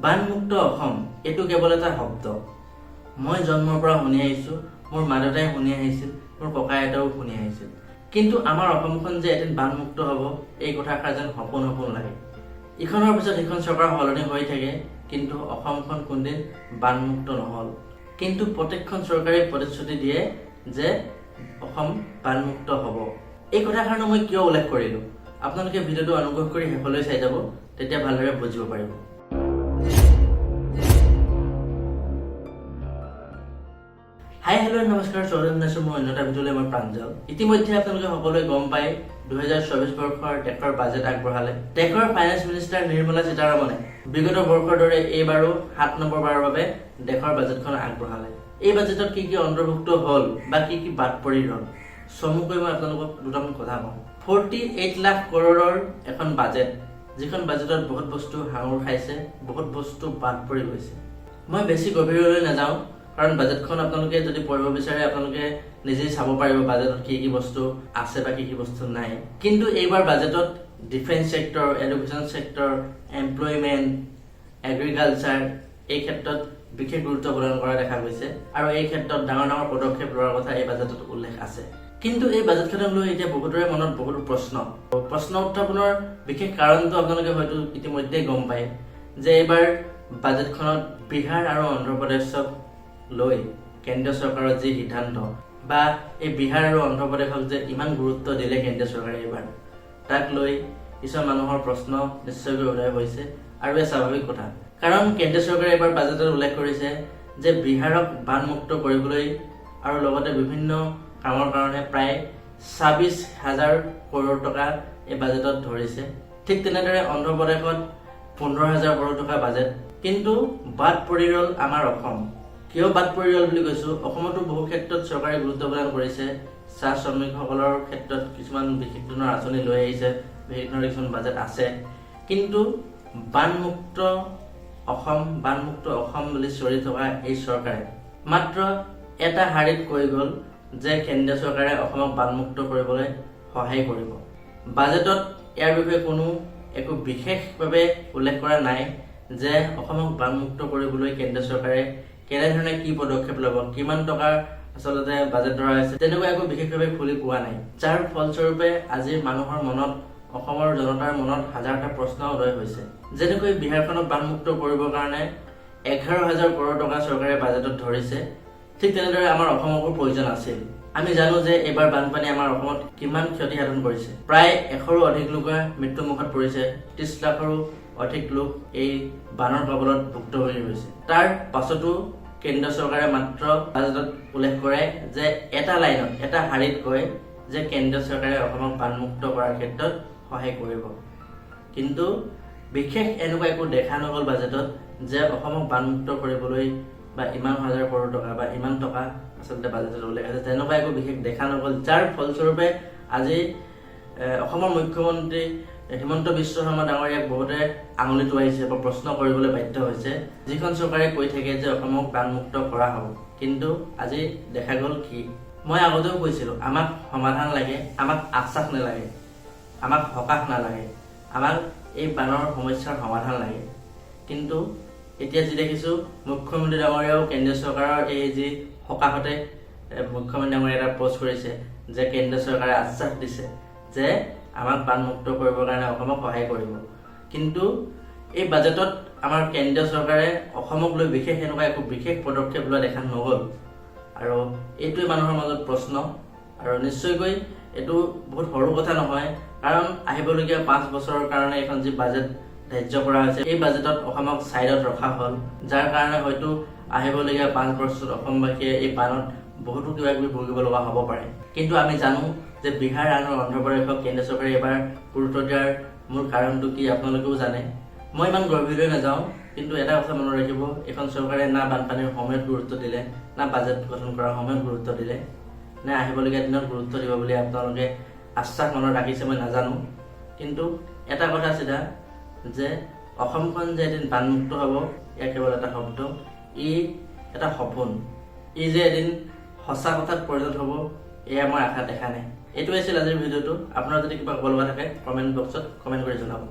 বানমুক্ত অসম এইটো কেৱল এটা শব্দ। মই জন্মৰ পৰা শুনি আহিছোঁ, মোৰ মা দেউতাই শুনি আহিছিল, মোৰ ককা আইতাও শুনি আহিছিল। কিন্তু আমাৰ অসমখন যে এদিন বানমুক্ত হ'ব এই কথাষাৰ যেন সপোন সপোন লাগে। ইখনৰ পিছত সিখন চৰকাৰ সলনি হৈ থাকে, কিন্তু অসমখন কোনদিন বানমুক্ত নহ'ল। কিন্তু প্ৰত্যেকখন চৰকাৰে প্ৰতিশ্ৰুতি দিয়ে যে অসম বানমুক্ত হ'ব। এই কথাষাৰনো মই কিয় উল্লেখ কৰিলোঁ, আপোনালোকে ভিডিঅ'টো অনুগ্ৰহ কৰি শেষলৈ চাই যাব, তেতিয়া ভালদৰে বুজিব পাৰিব। হাই হেল্ল' নমস্কাৰ, স্বাগতম জনাইছোঁ মোৰ অন্য এটা ভিডিঅ'লৈ। মই প্ৰাঞ্জল। ইতিমধ্যে আপোনালোকে সকলোৱে গম পায় 2024 বৰ্ষৰ দেশৰ বাজেট আগবঢ়ালে। দেশৰ ফাইনেন্স মিনিষ্টাৰ নিৰ্মলা সীতাৰমণে বিগত বৰ্ষৰ দৰে এইবাৰো 7 নম্বৰবাৰৰ বাবে দেশৰ বাজেটখন আগবঢ়ালে। এই বাজেটত কি কি অন্তৰ্ভুক্ত হ'ল বা কি কি বাদ পৰি ৰ'ল, চমুকৈ মই আপোনালোকক দুটামান কথা কওঁ। 48 লাখ কৰোৰৰ এখন বাজেট, যিখন বাজেটত বহুত বস্তু সাঙুৰ খাইছে, বহুত বস্তু বাদ পৰি গৈছে। মই বেছি গভীৰলৈ নাযাওঁ, কাৰণ বাজেটখন আপোনালোকে যদি পঢ়িব বিচাৰে আপোনালোকে নিজেই চাব পাৰিব বাজেটত কি কি বস্তু আছে বা কি কি বস্তু নাই। কিন্তু এইবাৰ বাজেটত defence sector, education sector, employment, agriculture এই ক্ষেত্ৰত বিশেষ গুৰুত্ব প্ৰদান কৰা দেখা গৈছে, আৰু এই ক্ষেত্ৰত ডাঙৰ ডাঙৰ পদক্ষেপ লোৱাৰ কথা এই বাজেটত উল্লেখ আছে। কিন্তু এই বাজেটখনক লৈ এতিয়া বহুতৰে মনত বহুতো প্ৰশ্ন উত্থাপনৰ বিশেষ কাৰণটো আপোনালোকে হয়তো ইতিমধ্যেই গম পায় যে এইবাৰ বাজেটখনত বিহাৰ আৰু অন্ধ্ৰপ্ৰদেশক লৈ কেন্দ্ৰীয় চৰকাৰৰ যি সিদ্ধান্ত, বা এই বিহাৰ আৰু অন্ধ্ৰপ্ৰদেশক যে ইমান গুৰুত্ব দিলে কেন্দ্ৰীয় চৰকাৰে এইবাৰ, তাক লৈ কিছুমান মানুহৰ প্ৰশ্ন নিশ্চয়কৈ উদয় হৈছে, আৰু এই স্বাভাৱিক কথা। কাৰণ কেন্দ্ৰীয় চৰকাৰে এইবাৰ বাজেটত উল্লেখ কৰিছে যে বিহাৰক বানমুক্ত কৰিবলৈ আৰু লগতে বিভিন্ন কামৰ কাৰণে প্ৰায় 26,000 কৰোৰ টকা এই বাজেটত ধৰিছে। ঠিক তেনেদৰে অন্ধ্ৰপ্ৰদেশত 15,000 কৰোৰ টকা বাজেট। কিন্তু বাদ পৰি ৰ'ল আমাৰ অসম। কিয় বাদ পৰি ৰ'ল বুলি কৈছোঁ, অসমতো বহু ক্ষেত্ৰত চৰকাৰে গুৰুত্ব প্ৰদান কৰিছে। চাহ শ্ৰমিকসকলৰ ক্ষেত্ৰত কিছুমান বিশেষ ধৰণৰ আঁচনি লৈ আহিছে, বিশেষ ধৰণৰ কিছুমান বাজেট আছে। কিন্তু বানমুক্ত অসম বুলি চলি থকা এই চৰকাৰে মাত্ৰ এটা শাৰীত কৈ গ'ল যে কেন্দ্ৰীয় চৰকাৰে অসমক বানমুক্ত কৰিবলৈ সহায় কৰিব। বাজেটত ইয়াৰ বিষয়ে কোনো একো বিশেষভাৱে উল্লেখ কৰা নাই যে অসমক বানমুক্ত কৰিবলৈ কেন্দ্ৰীয় চৰকাৰে কেনেধৰণে কি পদক্ষেপ ল'ব, কিমান টকাৰ আচলতে বাজেট ধৰা হৈছে, তেনেকুৱা একো বিশেষভাৱে খুলি পোৱা নাই। যাৰ ফলস্বৰূপে আজি মানুহৰ মনত, অসমৰ জনতাৰ মনত হাজাৰটা প্ৰশ্ন উদয় হৈছে। যেনেকৈ বিহাৰখনক বানমুক্ত কৰিবৰ কাৰণে 11,000 কৰোৰ টকা চৰকাৰে বাজেটত ধৰিছে, ঠিক তেনেদৰে আমাৰ অসমকো প্ৰয়োজন আছিল। আমি জানো যে এইবাৰ বানপানী আমাৰ অসমত কিমান ক্ষতি সাধন কৰিছে। প্ৰায় 100ৰো অধিক লোকে মৃত্যুমুখত পৰিছে, 30 লাখৰো অধিক লোক এই বানৰ কবলত ভুক্তভোগী হৈছে। তাৰ পাছতো কেন্দ্ৰীয় চৰকাৰে মাত্ৰ বাজেটত উল্লেখ কৰে যে এটা লাইনত, এটা শাৰীত কয় যে কেন্দ্ৰীয় চৰকাৰে অসমক বানমুক্ত কৰাৰ ক্ষেত্ৰত সহায় কৰিব। কিন্তু বিশেষ এনেকুৱা একো দেখা নগ'ল বাজেটত যে অসমক বানমুক্ত কৰিবলৈ বা ইমান হাজাৰ কৰোৰ টকা বা ইমান টকা আচলতে বাজেটত উল্লেখ আছে, তেনেকুৱা একো বিশেষ দেখা নগ'ল। যাৰ ফলস্বৰূপে আজি অসমৰ মুখ্যমন্ত্ৰী হিমন্ত বিশ্ব শৰ্মা ডাঙৰীয়াক বহুতে আঙুলি টোৱাইছে বা প্ৰশ্ন কৰিবলৈ বাধ্য হৈছে। যিখন চৰকাৰে কৈ থাকে যে অসমক বানমুক্ত কৰা হ'ব, কিন্তু আজি দেখা গ'ল কি। মই আগতেও কৈছিলোঁ, আমাক সমাধান লাগে, আমাক আশ্বাস নালাগে, আমাক সকাহ নালাগে, আমাক এই বানৰ সমস্যাৰ সমাধান লাগে। কিন্তু এতিয়া যি দেখিছোঁ, মুখ্যমন্ত্ৰী ডাঙৰীয়াও কেন্দ্ৰীয় চৰকাৰৰ এই যি সকাহতে মুখ্যমন্ত্ৰী ডাঙৰীয়াই এটা পোষ্ট কৰিছে যে কেন্দ্ৰীয় চৰকাৰে আশ্বাস দিছে যে আমাক বানমুক্ত কৰিবৰ কাৰণে অসমক সহায় কৰিব। কিন্তু এই বাজেটত আমাৰ কেন্দ্ৰীয় চৰকাৰে অসমক লৈ বিশেষ এনেকুৱা একো বিশেষ পদক্ষেপ লোৱা দেখা নগ'ল, আৰু এইটোৱে মানুহৰ মাজত প্ৰশ্ন। আৰু নিশ্চয়কৈ এইটো বহুত সৰু কথা নহয়, কাৰণ আহিবলগীয়া 5 বছৰৰ কাৰণে এইখন যি বাজেট ধাৰ্য কৰা হৈছে, এই বাজেটত অসমক ছাইডত ৰখা হ'ল, যাৰ কাৰণে হয়তো আহিবলগীয়া 5 বছৰত অসমবাসীয়ে এই বানত বহুতো কিবা কিবি ভুগিব লগা হ'ব পাৰে। কিন্তু আমি জানো যে বিহাৰ আৰু অন্ধ্ৰপ্ৰদেশক কেন্দ্ৰীয় চৰকাৰে এবাৰ গুৰুত্ব দিয়াৰ মূল কাৰণটো কি আপোনালোকেও জানে। মই ইমান গভীৰলৈ নাযাওঁ, কিন্তু এটা কথা মনত ৰাখিব, এইখন চৰকাৰে না বানপানীৰ সময়ত গুৰুত্ব দিলে, না বাজেট গঠন কৰাৰ সময়ত গুৰুত্ব দিলে, নে আহিবলগীয়া দিনত গুৰুত্ব দিব বুলি আপোনালোকে আশ্বাস মনত ৰাখিছে মই নাজানো। কিন্তু এটা কথা চিধা যে অসমখন যে এদিন বানমুক্ত হ'ব, ইয়াৰ কেৱল এটা শব্দ, ই এটা সপোন। ই যে এদিন সঁচা কথাত পৰিণত হ'ব, এয়া মই আশা দেখা নাই। এইটোৱে আছিল আজিৰ ভিডিঅ'টো। আপোনাৰ যদি কিবা ক'ব লগা থাকে কমেণ্ট বক্সত কমেণ্ট কৰি জনাব।